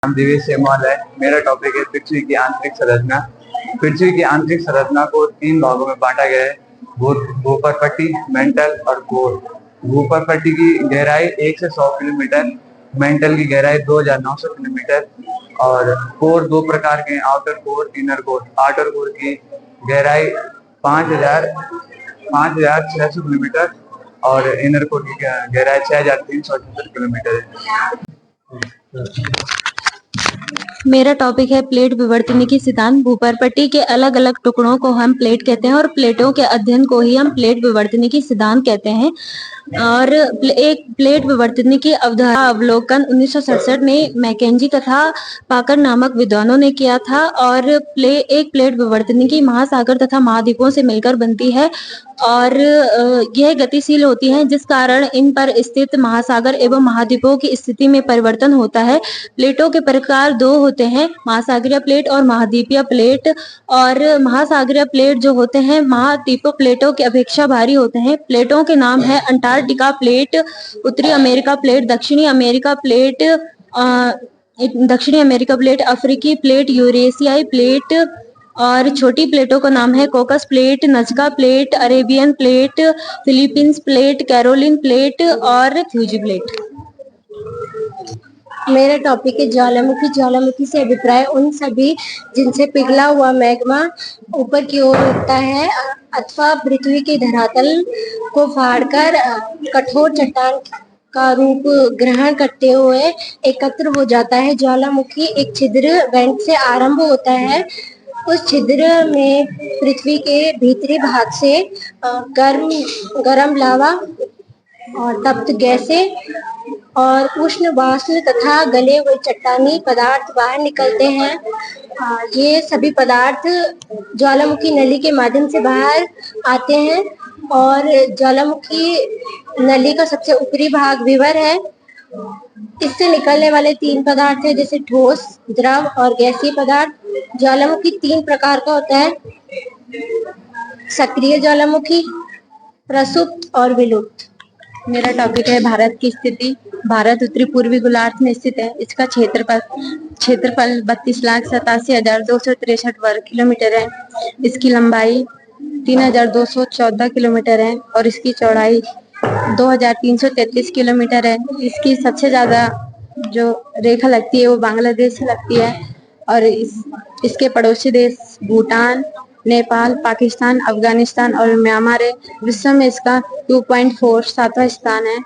नाम दिवेश सेमवाल है। मेरा टॉपिक है पृथ्वी की आंतरिक संरचना। पृथ्वी की आंतरिक संरचना को तीन भागों में बांटा गया है: भूपर पट्टी, मेंटल और कोर। भूपर पट्टी की गहराई 1 से 100 किलोमीटर, मेंटल की गहराई 2900 किलोमीटर और कोर दो प्रकार के हैं: outer core, inner core. Outer core की गहराई 5600 किलोमीटर और इनर कोर की गहराई 6378 किलोमीटर है। मेरा टॉपिक है प्लेट विवर्तनिकी सिद्धांत। भूपर्पट्टी के अलग अलग टुकड़ों को हम प्लेट कहते हैं और प्लेटों के अध्ययन को ही हम प्लेट विवर्तनिकी सिद्धांत कहते हैं। और एक प्लेट विवर्तनिकी अवधारणा अवलोकन 1967 में मैकेंजी तथा पाकर नामक विद्वानों ने किया था। और एक प्लेट विवर्तनिकी महासागर तथा महाद्वीपों से मिलकर बनती है और यह गतिशील होती है, जिस कारण इन पर स्थित महासागर एवं महाद्वीपों की स्थिति में परिवर्तन होता है। प्लेटों के प्रकार दो होते हैं: महासागरीय प्लेट और महाद्वीपीय प्लेट। और महासागरीय प्लेट जो होते हैं महाद्वीपीय प्लेटों की अपेक्षा भारी होते हैं। प्लेटों के नाम है अंटार्कटिका प्लेट, उत्तरी अमेरिका प्लेट, दक्षिणी अमेरिका प्लेट, अफ्रीकी प्लेट, यूरेशियाई प्लेट। और छोटी प्लेटों का नाम है Cocos plate, Nazca plate, Arabian plate, Philippines plate, Caroline plate और फ्यूजी प्लेट। मेरा टॉपिक है ज्वालामुखी। ज्वालामुखी से अभिप्राय उन सभी जिनसे पिघला हुआ मैग्मा ऊपर की ओर उठता है अथवा पृथ्वी के धरातल को फाड़कर कठोर चट्टान का रूप ग्रहण करते हुए एकत्र हो जाता है। ज्वालामुखी एक छिद्र वेंट से आरंभ होता है। उस छिद्र में पृथ्वी के भीतरी भाग से गर्म लावा और तप्त गैसें और उष्ण वाष्प तथा गले हुए चट्टानी पदार्थ बाहर निकलते हैं। ये सभी पदार्थ ज्वालामुखी नली के माध्यम से बाहर आते हैं और ज्वालामुखी नली का सबसे ऊपरी भाग विवर है। इससे निकलने वाले तीन पदार्थ है, जैसे ठोस, द्रव और गैसीय पदार्थ। ज्वालामुखी तीन प्रकार का होता है: सक्रिय ज्वालामुखी, प्रसुप्त और विलुप्त। मेरा टॉपिक है भारत की स्थिति। भारत उत्तरी पूर्वी गोलार्ध में स्थित है। इसका क्षेत्रफल 32,87,263 वर्ग किलोमीटर है। इसकी लंबाई 3,214 किलोमीटर है और इसकी चौड़ाई 2,333 किलोमीटर है। इसकी सबसे ज्यादा जो रेखा लगती है वो बांग्लादेश से लगती है और इसके पड़ोसी देश भूटान, नेपाल, पाकिस्तान, अफगानिस्तान और म्यांमार है। विश्व में इसका 2.47वां स्थान है।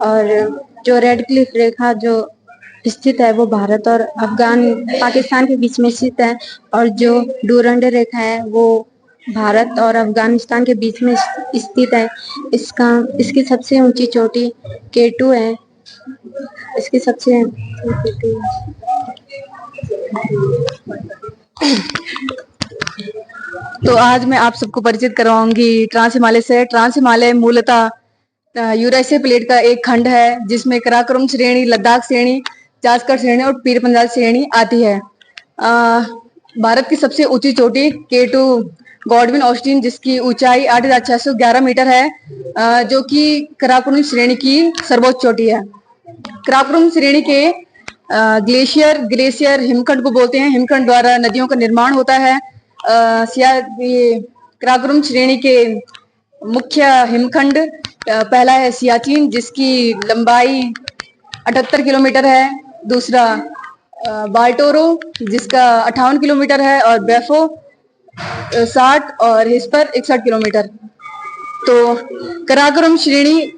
और जो रेड क्लिफ रेखा जो स्थित है वो भारत और पाकिस्तान के बीच में स्थित है। और जो डूरंड रेखा है वो भारत और अफगानिस्तान के बीच में स्थित है। इसकी सबसे ऊंची चोटी K2 है। इसकी सबसे तो आज मैं आप सबको परिचित करवाऊंगी ट्रांस हिमालय से। ट्रांस हिमालय मूलतः यूरेशिया प्लेट का एक खंड है जिसमें कराकोरम श्रेणी, लद्दाख श्रेणी, जास्कर श्रेणी और पीर पंजाल श्रेणी आती है। भारत की सबसे ऊंची चोटी K2 गॉडविन ऑस्टिन, जिसकी ऊंचाई 8,611 मीटर है, जो कि कराकोरम श्रेणी की सर्वोच्च चोटी है। कराकोरम श्रेणी के ग्लेशियर हिमखंड को बोलते हैं। हिमखंड द्वारा नदियों का निर्माण होता है। कराकोरम श्रेणी के मुख्य हिमखंड पहला है सियाचिन, जिसकी लंबाई 78 किलोमीटर है। दूसरा बाल्टोरो, जिसका 58 किलोमीटर है और बेफो 60 और हिस्पर 61 किलोमीटर। तो कराकोरम श्रेणी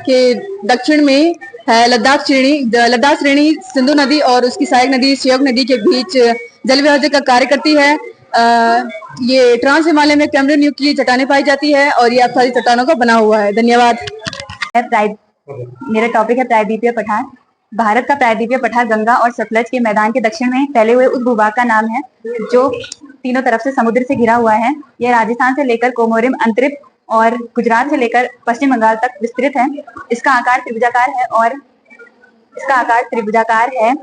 के दक्षिण में है लद्दाख श्रेणी। लद्दाख श्रेणी सिंधु नदी और उसकी सहायक नदी श्योक नदी के बीच जल विभाजक का कार्य करती है। ये ट्रांस हिमालय में कैमरून युग की चट्टानें पाई जाती है और ये अक्षारी चट्टानों का बना हुआ है। धन्यवाद। मेरा टॉपिक है प्रायद्वीपीय पठार। भारत का प्रायद्वीपीय पठार गंगा और सतलज के मैदान के दक्षिण में फैले हुए उस भूभाग का नाम है जो तीनों तरफ से समुद्र से घिरा हुआ है। यह राजस्थान से लेकर कोमोरिन अंतरिप और गुजरात से लेकर पश्चिम बंगाल तक विस्तृत है। इसका आकार त्रिभुजाकार है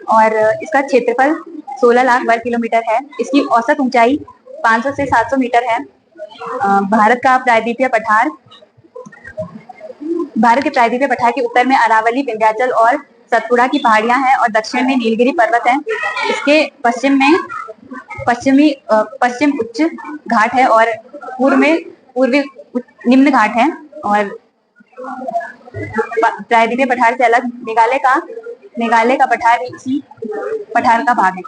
और इसका क्षेत्रफल 16 लाख वर्ग किलोमीटर है। इसकी औसत ऊंचाई 500 से 700 मीटर है। भारत के प्रायद्वीपीय पठार के उत्तर में अरावली, विंध्याचल और सतपुड़ा की पहाड़ियां हैं और दक्षिण में नीलगिरी पर्वत है। इसके पश्चिम में पश्चिम उच्च घाट है और पूर्व में पूर्वी निम्न घाट है। और प्रायद्वीपीय पठार से अलग मेघालय का पठार भी इसी पठार का भाग है।